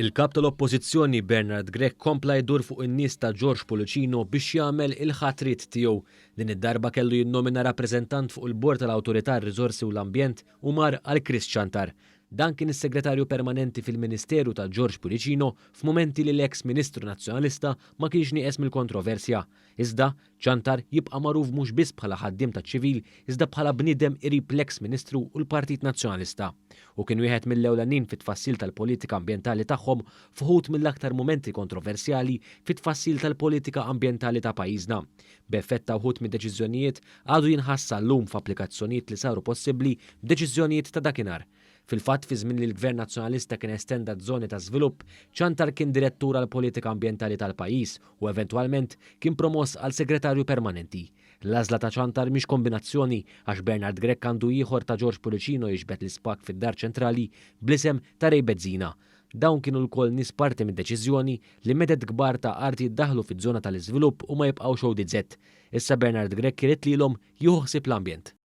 Il-kap tal-Oppożizzjoni Bernard Grech kompla jdur fuq in-nies ta' George Polucino biex jagħmel il-ħatrit tiegħu. Din id-darba kellu jinnomina rappreżentant fuq il-Bord tal-Awtorità r-Riżorsi u l-Ambjent u mar għal Chris Chantar. Dan kien is-segretarju permanenti fil-Ministeru ta' George Polucino f'mumenti li l-eks Ministru Nazzjonalista ma kienx nieqes mill-kontroversja. Iżda Chantar jibqa' magħruf mhux biss bħala ħaddiem taċ-ċivil iżda bħala bniedem qrib l-eks Ministru u l-Partit Nazzjonalista. U kien wieħed mill-ewlenin fit-tfassil tal-politika ambjentali tagħhom f'ħut mill-aktar mumenti kontroversjali fit-tfassil tal-politika ambjentali ta' pajjiżna. B'effett ta' wħud mid-deċiżjonijiet għadu jinħassa llum f'applikazzjonijiet li saru possibbli b'deċiżjonijiet ta' dakinhar. Fil-fatt fi żmien li l-Gvern Nazzjonalista kien estenda żoni ta' żvilupp, Chantar kien direttur għall politika ambjentali tal-pajjiż u eventwalment kien promoss għal segretarju permanenti. L-għażla ta' Chantar mhix kombinazzjoni għax Bernard Grech għandu ieħor ta' George Polucino jiġbed l-ispak fid-Dar Ċentrali bl-isem ta' Ray Bezzina. Dawn kienu l-koll nies parti mid-deċiżjoni li medet kbar ta' arti jiddaħlu fiż-żona tal-iżvilupp u ma jibqgħux ODZ. Issa Bernard Grech irid lilhom jieħu ħsieb l-ambjent.